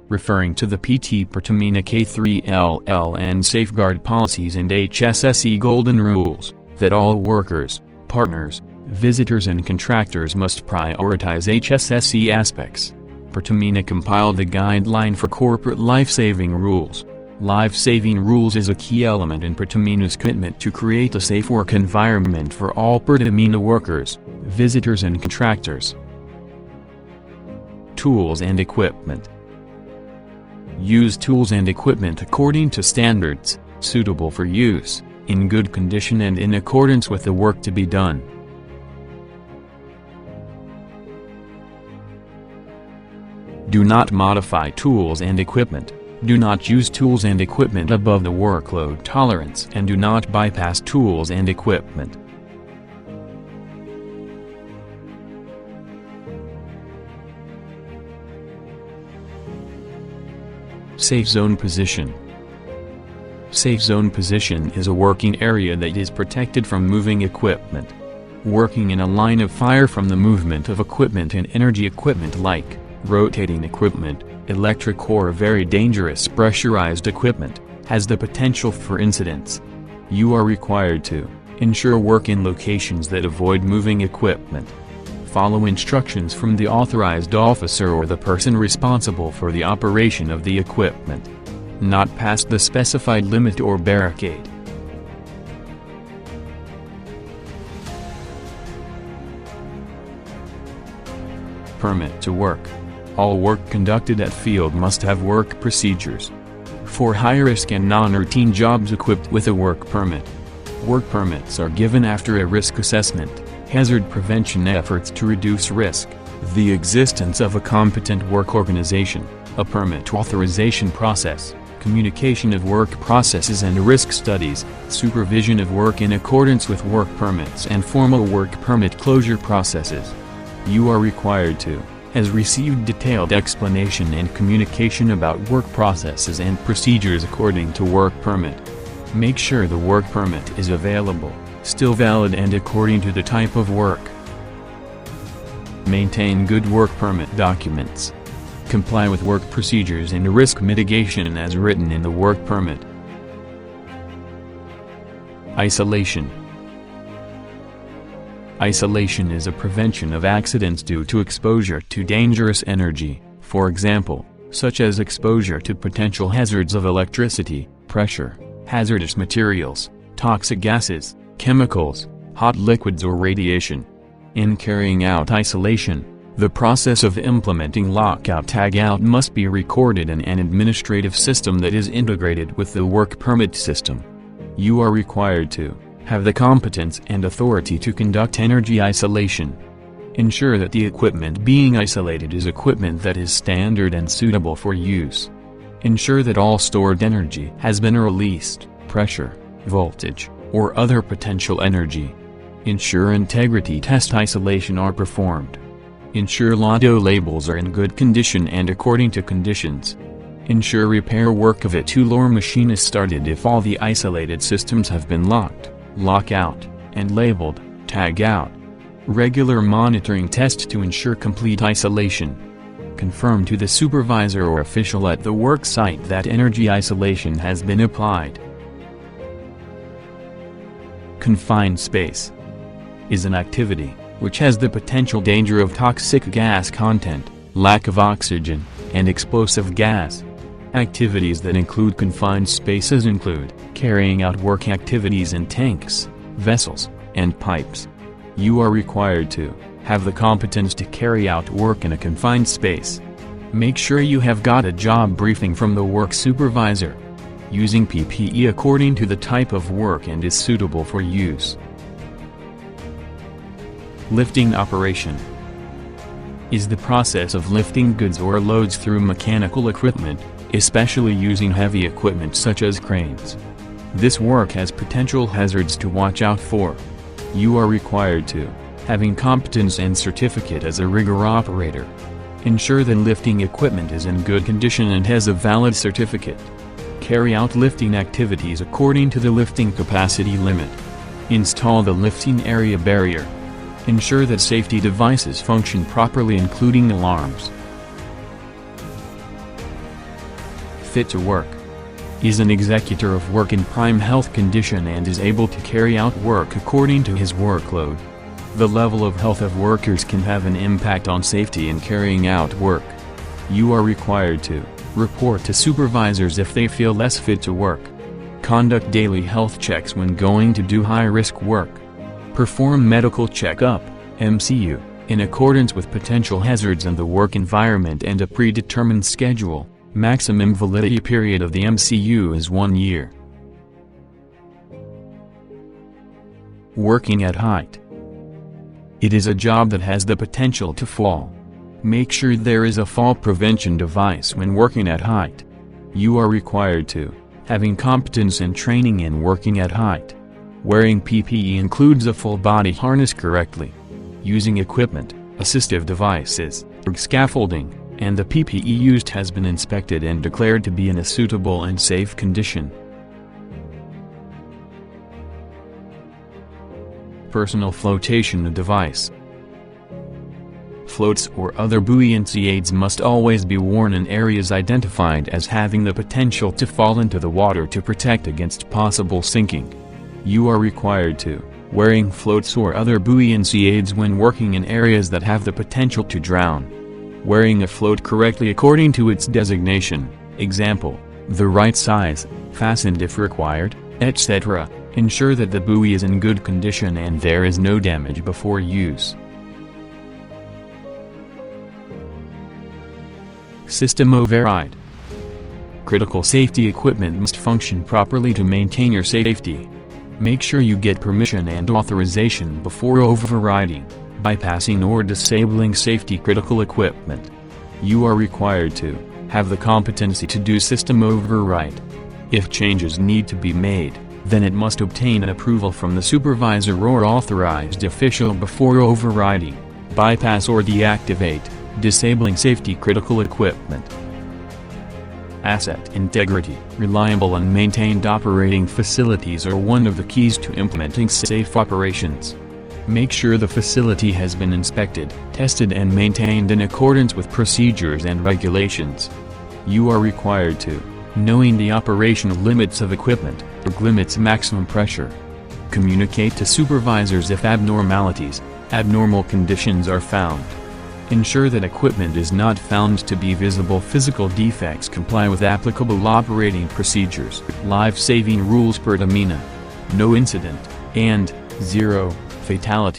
Referring to the PT Pertamina K3LLN safeguard policies and HSSE golden rules, that all workers, partners, visitors and contractors must prioritize HSSE aspects. Pertamina compiled the guideline for corporate life-saving rules. Life-saving rules is a key element in Pertamina's commitment to create a safe work environment for all Pertamina workers, visitors and contractors. Tools and equipment. Use tools and equipment according to standards, suitable for use, in good condition and in accordance with the work to be done. Do not modify tools and equipment. Do not use tools and equipment above the workload tolerance and do not bypass tools and equipment. Safe zone position. Safe zone position is a working area that is protected from moving equipment. Working in a line of fire from the movement of equipment and energy equipment like rotating equipment, electric or very dangerous pressurized equipment, has the potential for incidents. You are required to ensure work in locations that avoid moving equipment. Follow instructions from the authorized officer or the person responsible for the operation of the equipment. Not past the specified limit or barricade. Permit to work. All work conducted at field must have work procedures. For high-risk and non-routine jobs equipped with a work permit. Work permits are given after a risk assessment, hazard prevention efforts to reduce risk, the existence of a competent work organization, a permit authorization process, communication of work processes and risk studies, supervision of work in accordance with work permits and formal work permit closure processes. You are required to has received detailed explanation and communication about work processes and procedures according to work permit. Make sure the work permit is available, still valid and according to the type of work. Maintain good work permit documents. Comply with work procedures and risk mitigation as written in the work permit. Isolation. Isolation is a prevention of accidents due to exposure to dangerous energy, for example, such as exposure to potential hazards of electricity, pressure, hazardous materials, toxic gases, chemicals, hot liquids or radiation. In carrying out isolation, the process of implementing lockout-tagout must be recorded in an administrative system that is integrated with the work permit system. You are required to have the competence and authority to conduct energy isolation. Ensure that the equipment being isolated is equipment that is standard and suitable for use. Ensure that all stored energy has been released, pressure, voltage, or other potential energy. Ensure integrity test isolation are performed. Ensure LOTO labels are in good condition and according to conditions. Ensure repair work of a tool or machine is started if all the isolated systems have been locked, lock out, and labeled, tag out. Regular monitoring test to ensure complete isolation. Confirm to the supervisor or official at the work site that energy isolation has been applied. Confined space is an activity which has the potential danger of toxic gas content, lack of oxygen, and explosive gas. Activities that include confined spaces include carrying out work activities in tanks, vessels, and pipes. You are required to have the competence to carry out work in a confined space. Make sure you have got a job briefing from the work supervisor. Using PPE according to the type of work and is suitable for use. Lifting operation is the process of lifting goods or loads through mechanical equipment, especially using heavy equipment such as cranes. This work has potential hazards to watch out for. You are required to having competence and certificate as a rigger operator. Ensure that lifting equipment is in good condition and has a valid certificate. Carry out lifting activities according to the lifting capacity limit. Install the lifting area barrier. Ensure that safety devices function properly, including alarms. Fit to work. Is an executor of work in prime health condition and is able to carry out work according to his workload. The level of health of workers can have an impact on safety in carrying out work. You are required to report to supervisors if they feel less fit to work. Conduct daily health checks when going to do high-risk work. Perform medical checkup, MCU, in accordance with potential hazards and the work environment and a predetermined schedule. Maximum validity period of the MCU is 1 year. Working at height. It is a job that has the potential to fall. Make sure there is a fall prevention device when working at height. You are required to having competence and training in working at height. Wearing PPE includes a full body harness correctly. Using equipment, assistive devices, scaffolding, and the PPE used has been inspected and declared to be in a suitable and safe condition. Personal flotation device. Floats or other buoyancy aids must always be worn in areas identified as having the potential to fall into the water to protect against possible sinking. You are required to wearing floats or other buoyancy aids when working in areas that have the potential to drown. Wearing a float correctly according to its designation, example, the right size, fastened if required, etc. Ensure that the buoy is in good condition and there is no damage before use. System override. Critical safety equipment must function properly to maintain your safety. Make sure you get permission and authorization before overriding, bypassing or disabling safety critical equipment. You are required to have the competency to do system override. If changes need to be made, then it must obtain an approval from the supervisor or authorized official before overriding, bypass or deactivate, disabling safety critical equipment. Asset integrity. Reliable and maintained operating facilities are one of the keys to implementing safe operations. Make sure the facility has been inspected, tested and maintained in accordance with procedures and regulations. You are required to knowing the operational limits of equipment, or limits maximum pressure. Communicate to supervisors if abnormal conditions are found. Ensure that equipment is not found to be visible physical defects. Comply with applicable operating procedures. Life-saving rules. Pertamina. No incident, and 0 fatality.